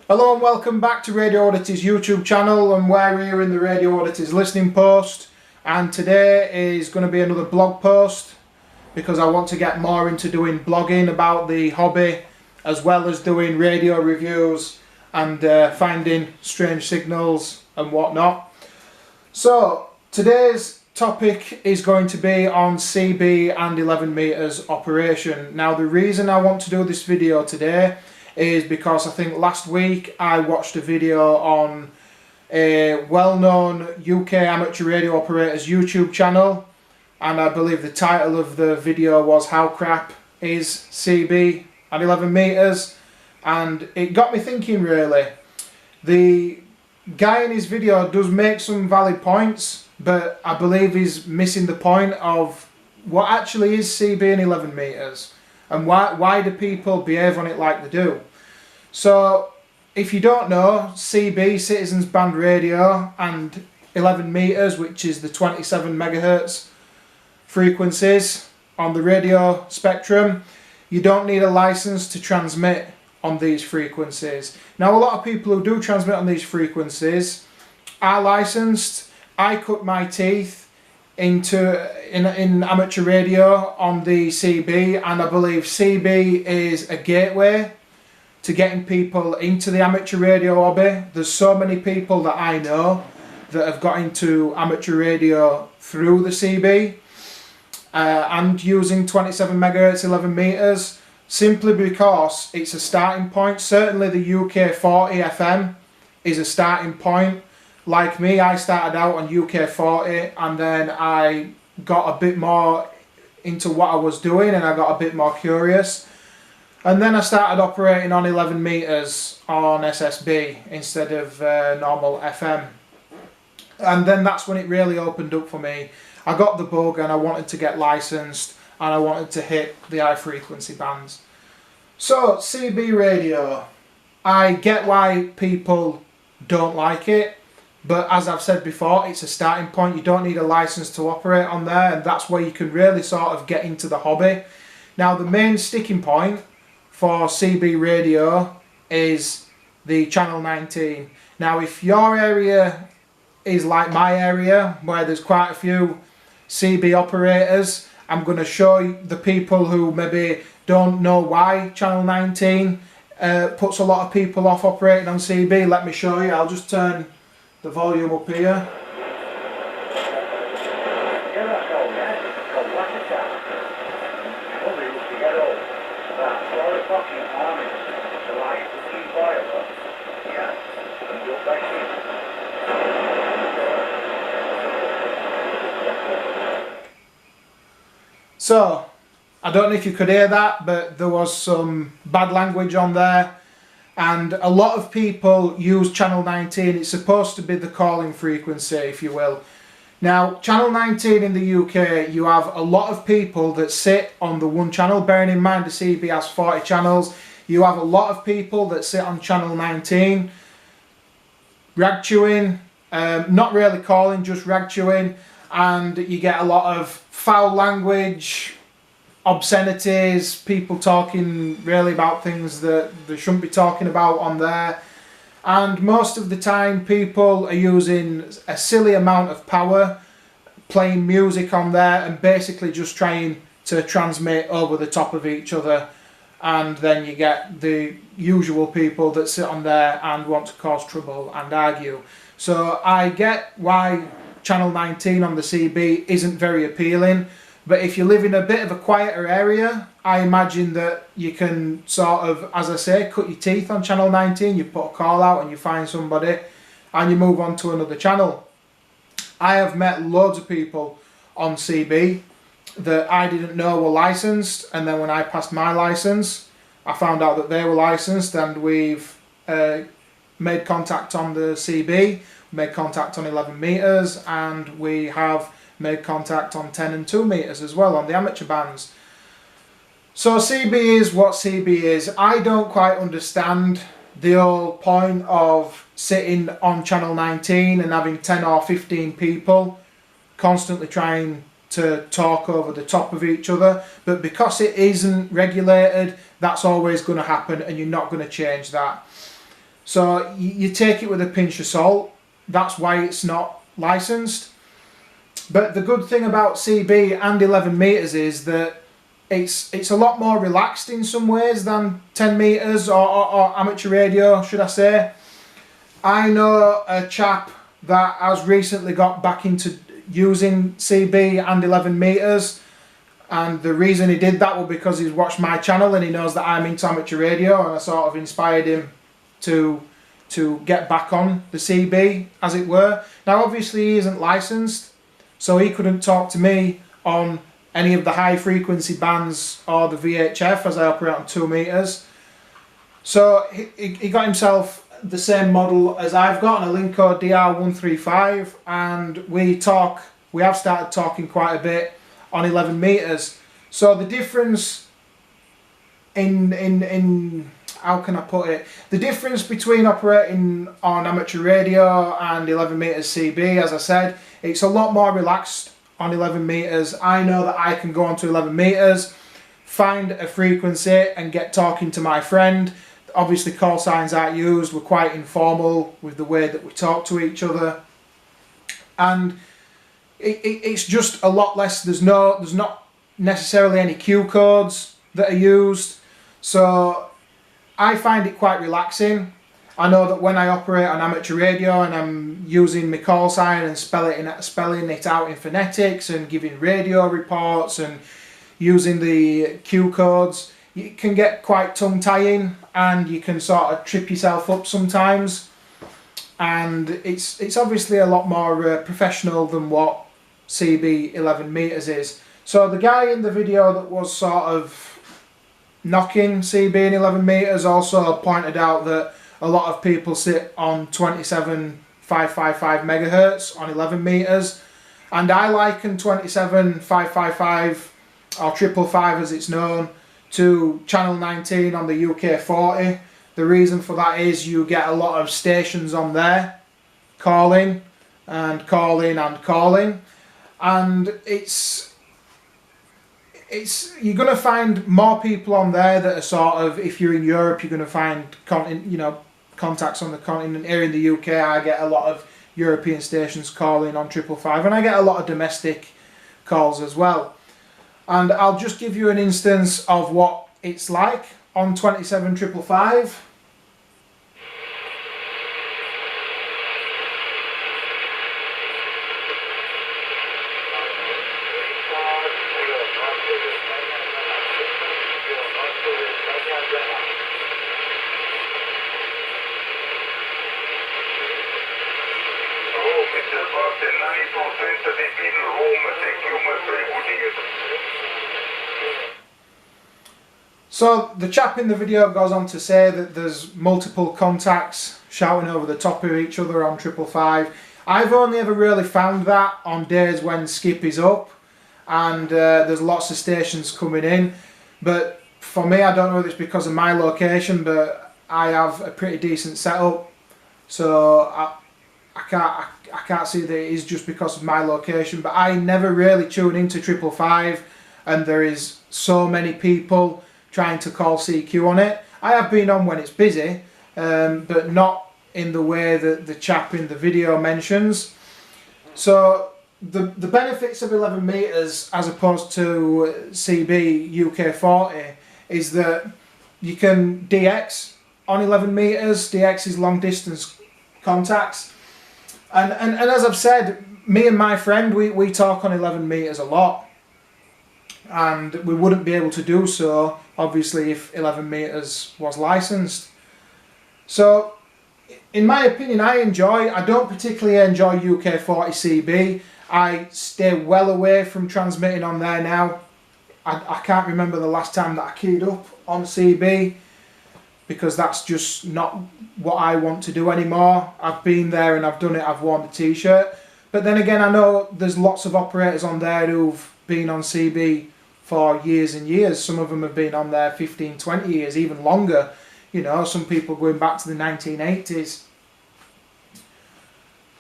Hello and welcome back to Radio Oddities YouTube channel, and we're here in the Radio Oddities listening post, and today is going to be another blog post because I want to get more into doing blogging about the hobby as well as doing radio reviews and finding strange signals and whatnot. So today's topic is going to be on CB and 11 meters operation. Now the reason I want to do this video today is because I think last week I watched a video on a well-known UK amateur radio operator's YouTube channel, and I believe the title of the video was "How Crap is CB at 11 meters?" and it got me thinking really. The guy in his video does make some valid points, but I believe he's missing the point of what actually is CB and 11 meters. And why do people behave on it like they do? So, if you don't know, CB, Citizens Band Radio, and 11 meters, which is the 27 megahertz frequencies on the radio spectrum, you don't need a license to transmit on these frequencies. Now, a lot of people who do transmit on these frequencies are licensed. I cut my teeth in amateur radio on the CB, and I believe CB is a gateway to getting people into the amateur radio hobby. There's so many people that I know that have got into amateur radio through the CB and using 27 megahertz 11 meters, simply because it's a starting point. Certainly the UK 40 FM is a starting point. Like me, I started out on UK 40 and then I got a bit more into what I was doing and I got a bit more curious. And then I started operating on 11 meters on SSB instead of normal FM. And then that's when it really opened up for me. I got the bug and I wanted to get licensed and I wanted to hit the high frequency bands. So CB radio, I get why people don't like it. But as I've said before, it's a starting point. You don't need a license to operate on there, and that's where you can really sort of get into the hobby. Now the main sticking point for CB radio is the channel 19. Now if your area is like my area, where there's quite a few CB operators, I'm going to show you the people who maybe don't know why channel 19 puts a lot of people off operating on CB. Let me show you. I'll just turn the volume up here. So, I don't know if you could hear that, but there was some bad language on there. And a lot of people use channel 19. It's supposed to be the calling frequency, if you will. Now, channel 19 in the UK, you have a lot of people that sit on the one channel. Bearing in mind the CB has 40 channels. You have a lot of people that sit on channel 19, rag chewing, not really calling, just rag chewing. And you get a lot of foul language, obscenities, people talking really about things that they shouldn't be talking about on there. And most of the time people are using a silly amount of power, playing music on there and basically just trying to transmit over the top of each other. And then you get the usual people that sit on there and want to cause trouble and argue. So I get why channel 19 on the CB isn't very appealing. But if you live in a bit of a quieter area, I imagine that you can sort of, as I say, cut your teeth on channel 19, you put a call out and you find somebody and you move on to another channel. I have met loads of people on CB that I didn't know were licensed, and then when I passed my license, I found out that they were licensed, and we've made contact on the CB, made contact on 11 meters, and we have made contact on 10 and 2 meters as well on the amateur bands. So CB is what CB is. I don't quite understand the whole point of sitting on channel 19 and having 10 or 15 people constantly trying to talk over the top of each other, but because it isn't regulated, that's always going to happen and you're not going to change that. So you take it with a pinch of salt. That's why it's not licensed. But the good thing about CB and 11 meters is that it's a lot more relaxed in some ways than 10 meters or amateur radio, should I say. I know a chap that has recently got back into using CB and 11 meters, and the reason he did that was because he's watched my channel and he knows that I'm into amateur radio, and I sort of inspired him to get back on the CB, as it were. Now obviously he isn't licensed, so he couldn't talk to me on any of the high frequency bands or the VHF, as I operate on 2 meters. So he got himself the same model as I've got, an Alinco DR135, and we have started talking quite a bit on 11 meters. So the difference in how can I put it, the difference between operating on amateur radio and 11 meters CB, as I said, it's a lot more relaxed on 11 meters. I know that I can go onto 11 meters, find a frequency and get talking to my friend. Obviously call signs aren't used, we're quite informal with the way that we talk to each other, and it's just a lot less. There's not necessarily any cue codes that are used, so I find it quite relaxing. I know that when I operate on amateur radio and I'm using my call sign and spelling it out in phonetics and giving radio reports and using the cue codes, it can get quite tongue-tying and you can sort of trip yourself up sometimes, and it's obviously a lot more professional than what CB 11 meters is. So the guy in the video that was sort of knocking CB and 11 meters also pointed out that a lot of people sit on 27,555 megahertz on 11 meters, and I liken 27,555 or 555 as it's known to channel 19 on the UK 40. The reason for that is you get a lot of stations on there calling and calling and calling, and you're going to find more people on there that are sort of, if you're in Europe you're going to find contacts on the continent. Here in the UK I get a lot of European stations calling on 555, and I get a lot of domestic calls as well. And I'll just give you an instance of what it's like on 27,555. So the chap in the video goes on to say that there's multiple contacts shouting over the top of each other on 555. I've only ever really found that on days when skip is up and there's lots of stations coming in. But for me, I don't know if it's because of my location, but I have a pretty decent setup, so I can't see that it is just because of my location. But I never really tune into 555, and there is so many people trying to call CQ on it. I have been on when it's busy, but not in the way that the chap in the video mentions. So the benefits of 11 meters as opposed to CB UK 40 is that you can DX on 11 meters. DX is long distance contacts, and as I've said, me and my friend, we talk on 11 meters a lot, and we wouldn't be able to do so obviously if 11 meters was licensed. So in my opinion, I don't particularly enjoy UK 40 CB. I stay well away from transmitting on there now. I can't remember the last time that I keyed up on CB, because that's just not what I want to do anymore. I've been there and I've done it, I've worn the t-shirt. But then again, I know there's lots of operators on there who've been on CB for years and years. Some of them have been on there 15, 20 years, even longer. You know, some people going back to the 1980s.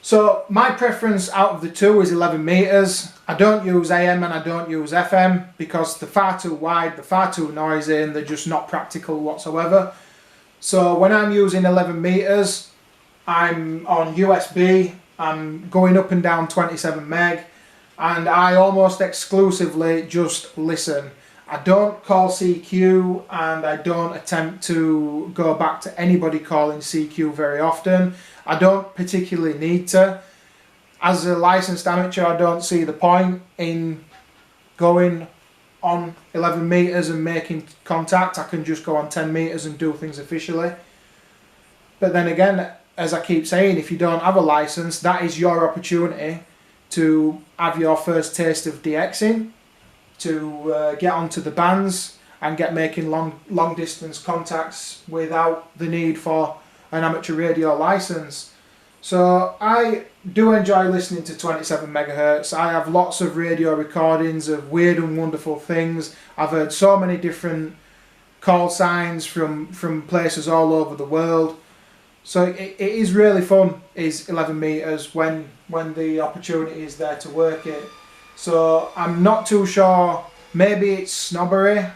So my preference out of the two is 11 meters. I don't use AM and I don't use FM because they're far too wide, they're far too noisy, and they're just not practical whatsoever. So when I'm using 11 meters, I'm on USB, I'm going up and down 27 meg, and I almost exclusively just listen. I don't call CQ, and I don't attempt to go back to anybody calling CQ very often. I don't particularly need to. As a licensed amateur, I don't see the point in going on 11 meters and making contact. I can just go on 10 meters and do things officially. But then again, as I keep saying, if you don't have a license, that is your opportunity to have your first taste of DXing, to get onto the bands and get making long distance contacts without the need for an amateur radio license. So I do enjoy listening to 27 megahertz. I have lots of radio recordings of weird and wonderful things. I've heard so many different call signs from places all over the world. So it is really fun, is 11 meters, when the opportunity is there to work it. So I'm not too sure, maybe it's snobbery.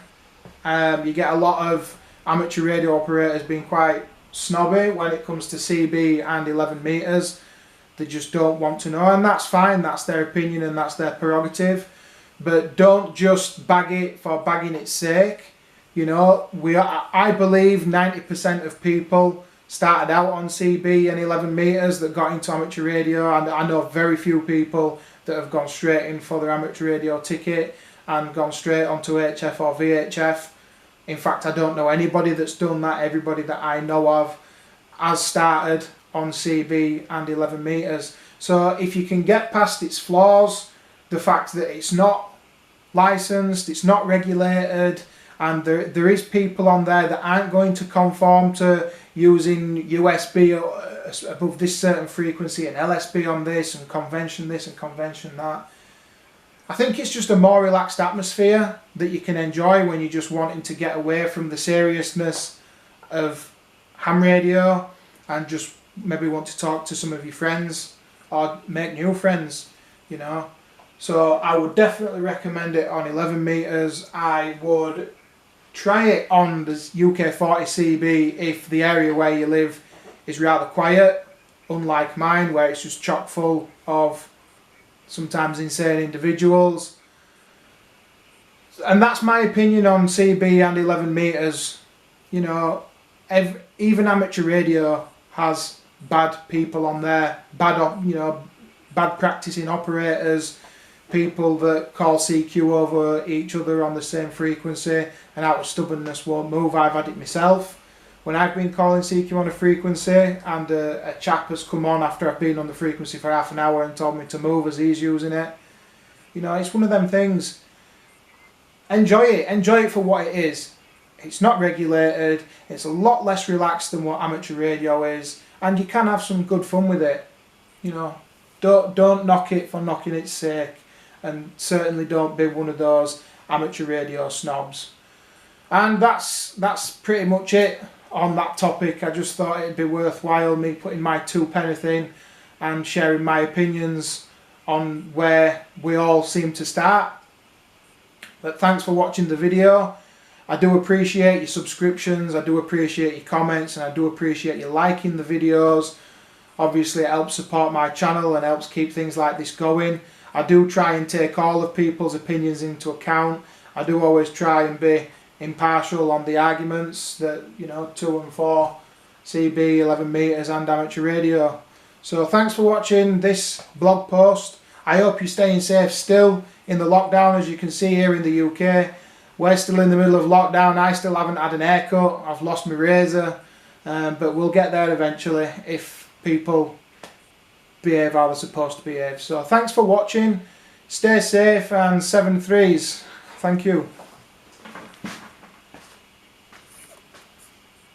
You get a lot of amateur radio operators being quite snobby when it comes to CB and 11 meters. They just don't want to know, and that's fine, that's their opinion and that's their prerogative. But don't just bag it for bagging its sake. You know, I believe 90% of people started out on CB and 11 meters that got into amateur radio, and I know very few people that have gone straight in for their amateur radio ticket and gone straight onto HF or VHF. In fact, I don't know anybody that's done that. Everybody that I know of has started on CB and 11 meters. So if you can get past its flaws, the fact that it's not licensed, it's not regulated, and there is people on there that aren't going to conform to using USB above this certain frequency and LSB on this and convention that. I think it's just a more relaxed atmosphere that you can enjoy when you're just wanting to get away from the seriousness of ham radio and just maybe want to talk to some of your friends or make new friends, you know. So I would definitely recommend it on 11 meters. I would try it on the UK 40 CB if the area where you live is rather quiet, unlike mine where it's just chock full of sometimes insane individuals. And that's my opinion on CB and 11 meters. You know, even amateur radio has bad people on there, bad practicing operators, people that call CQ over each other on the same frequency and out of stubbornness won't move. I've had it myself when I've been calling CQ on a frequency and a chap has come on after I've been on the frequency for half an hour and told me to move as he's using it. You know, it's one of them things. Enjoy it for what it is. It's not regulated, it's a lot less relaxed than what amateur radio is, and you can have some good fun with it. You know, don't knock it for knocking its sake, and certainly don't be one of those amateur radio snobs. And that's pretty much it on that topic. I just thought it'd be worthwhile me putting my 2 pence in and sharing my opinions on where we all seem to start. But thanks for watching the video. I do appreciate your subscriptions, I do appreciate your comments, and I do appreciate you liking the videos. Obviously it helps support my channel and helps keep things like this going. I do try and take all of people's opinions into account. I do always try and be impartial on the arguments that, you know, 2 and 4, CB, 11 meters and amateur radio. So thanks for watching this blog post. I hope you're staying safe still in the lockdown. As you can see here in the UK, we're still in the middle of lockdown. I still haven't had an haircut. I've lost my razor, but we'll get there eventually if people behave how they're supposed to behave. So thanks for watching. Stay safe and 7 threes. Thank you.